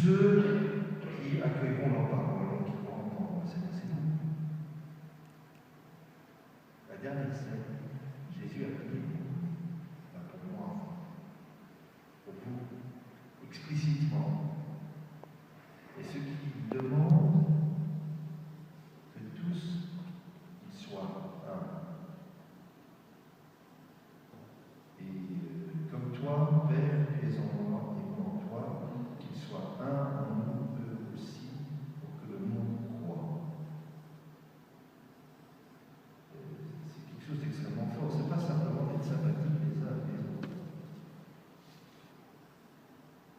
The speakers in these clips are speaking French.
ceux qui accueilleront leurs paroles, qui vont entendre, c'est nous. La dernière scène, Jésus a prié pour moi, pour vous, explicitement. Et ce qui demande que tous ils soient un. Et comme toi, Père, tu es en moi et moi en toi, qu'ils soient un en nous, eux aussi, pour que le monde croie. C'est quelque chose d'extrêmement fort. Ce n'est pas simplement d'être sympathique les uns les autres.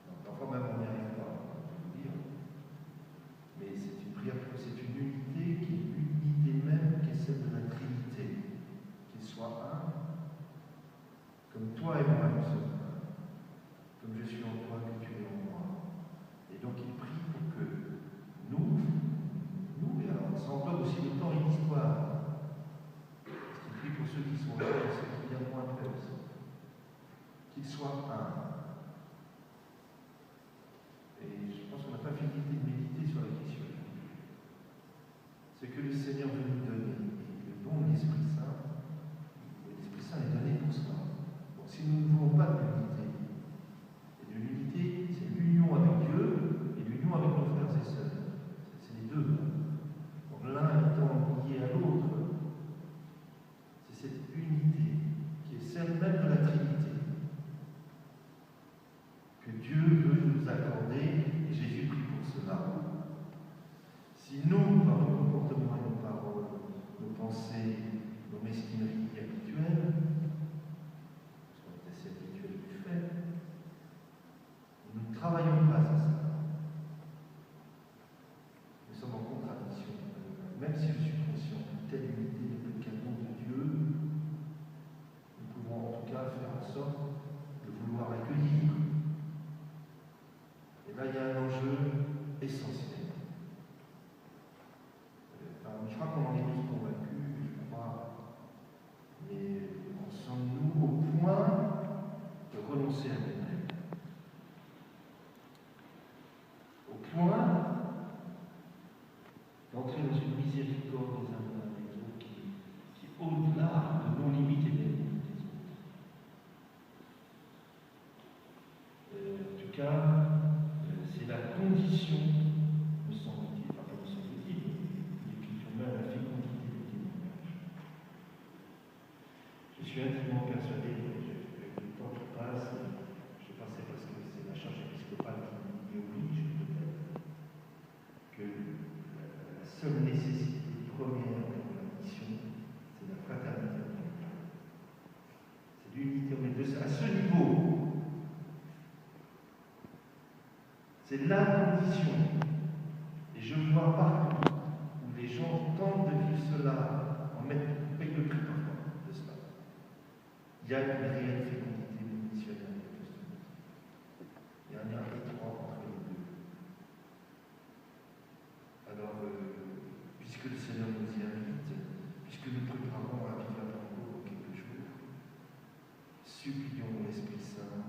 Donc, parfois même on n'y arrive pas, je peux vous dire. Mais c'est une prière, c'est une unité qui est l'unité même, qui est celle de la Trinité. Qu'ils soient un, comme toi et moi nous sommes un, comme je suis en toi, que tu es en moi. Et donc il prie pour que nous, et alors ça englobe aussi le temps et l'histoire. Parce qu'il prie pour ceux qui sont là et ceux qui viendront après aussi. Qu'ils soient un. Et je pense qu'on n'a pas fini de méditer sur la question. Ce que le Seigneur veut nous donner, et le don de l'Esprit Saint est donné pour cela. Donc si nous ne voulons pas de l'unité, c'est l'union avec Dieu et l'union avec nos frères et sœurs. C'est les deux. Donc l'un étant lié à l'autre, c'est cette unité qui est celle même de la Trinité que Dieu veut nous accorder, et Jésus prie pour cela. Si nous, par nos comportements et nos paroles, nos pensées, nos mesquineries habituelles, parce qu'on est assez habitué du fait, nous ne travaillons pas à ça. Nous sommes en contradiction. Même si je suis conscient qu'une telle unité n'est plus qu'un don de Dieu, nous pouvons en tout cas faire en sorte de vouloir accueillir. Et là, il y a un enjeu essentiel. Je crois qu'on en est tous convaincus, je crois, mais en sommes-nous au point de renoncer à nous-mêmes, au point d'entrer dans une miséricorde des uns des autres qui est au-delà de nos limites et des limites des autres. En tout cas, c'est la condition, me semble-t-il, enfin me semble-t-il, l'Écriture même la fécondité du témoignage. Je suis intimement persuadé, avec le temps qui passe, je ne sais pas si c'est parce que c'est la charge épiscopale qui m'y oblige peut-être, que la seule nécessité première de la mission, c'est la fraternité. C'est l'unité, mais à ce niveau, c'est la condition. Et je vois partout où les gens tentent de vivre cela en mettant le prix parfois de cela. Il y a une réelle fécondité missionnaire et apostolique. Il y a un lien étroit entre les deux. Alors, puisque le Seigneur nous y invite, puisque nous préparons à vivre la Pentecôte dans quelques jours, supplions l'Esprit Saint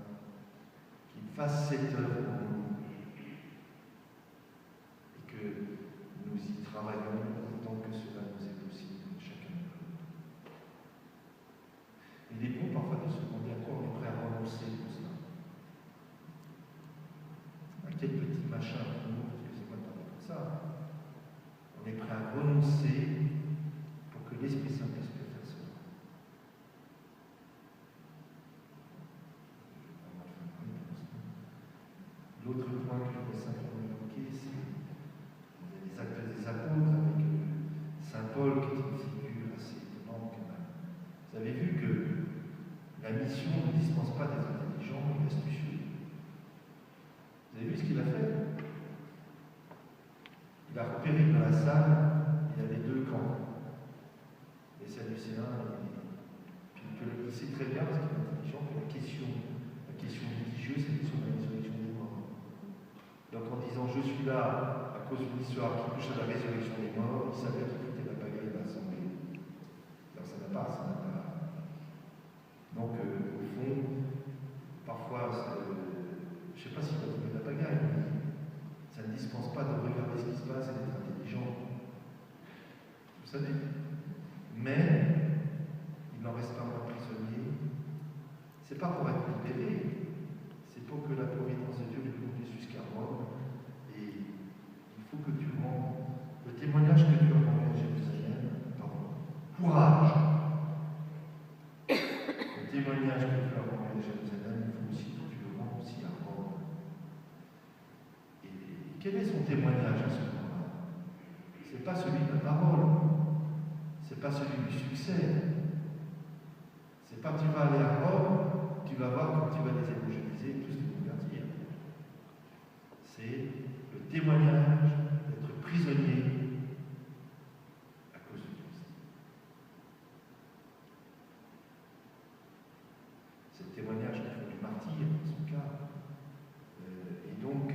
qu'il fasse cette œuvre en nous. Nous y travaillons autant que cela nous est possible, chacun de nous. Il est bon parfois de se demander à quoi on est prêt à renoncer pour cela. À quel petit machin pour nous, excusez-moi de parler comme ça, on est prêt à renoncer pour que l'Esprit Saint puisse faire cela. L'autre point que je voudrais simplement évoquer, c'est les actes des apôtres avec Saint Paul qui est une figure assez étonnante quand même. Vous avez vu que la mission ne dispense pas d'être intelligent et astucieux. Vous avez vu ce qu'il a fait? Il a repéré dans la salle, il y avait deux camps. Les Sadducéens et puis il sait très bien, parce qu'il est intelligent, que la question religieuse, c'est la question de la résurrection des morts. Donc en disant je suis là à cause d'une histoire qui touche à la résurrection des morts, il savait qu'il foutait la pagaille de l'Assemblée. Alors ça n'a pas. Donc au fond, parfois, je ne sais pas s'il va trouver la pagaille, soupçonner. Mais il n'en reste pas moins prisonnier. C'est pas pour être libéré, c'est pour que la providence de Dieu le conduise jusqu'à Rome. Et il faut que tu rendes le témoignage que tu as rendu à Jérusalem. Courage. Le témoignage que tu as rendu à Jérusalem, il faut aussi que tu le rendes aussi à Rome. Et quel est son témoignage à ce moment-là? Ce n'est pas celui de la parole, ce n'est pas celui du succès. C'est pas tu vas aller à Rome, tu vas voir comme tu vas les évangéliser et tous les convertir. C'est le témoignage d'être prisonnier à cause de Christ. C'est le témoignage qu'il faut du martyr, dans son cas. Et donc,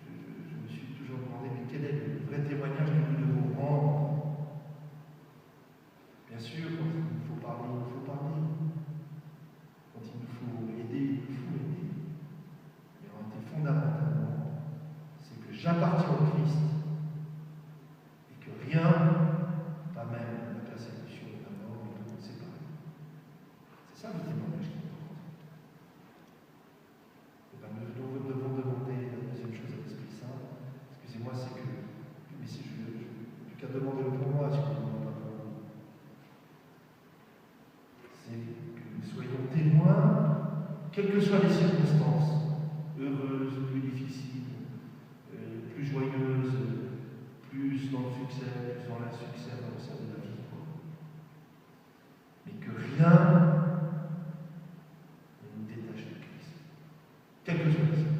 je me suis toujours demandé, mais quel est le vrai témoignage que nous devons rendre? Bien sûr, quand il nous faut parler, il nous faut parler. Quand il nous faut aider, il nous faut aider. Mais en réalité, fondamentalement, c'est que j'appartiens au Christ et que rien, pas même la persécution ou la mort, ne peut nous séparer. C'est ça le témoignage qui compte. Et bien, nous devons demander la deuxième chose à l'Esprit Saint. Excusez-moi, c'est que, mais si je n'ai qu'à demander le pour moi, si vous ne demandez pas pour vous. C'est que nous soyons témoins, quelles que soient les circonstances, heureuses, plus difficiles, plus joyeuses, plus dans le succès, plus dans l'insuccès, dans le sens de la vie. Mais que rien ne nous détache de Christ, quelles que soient les circonstances.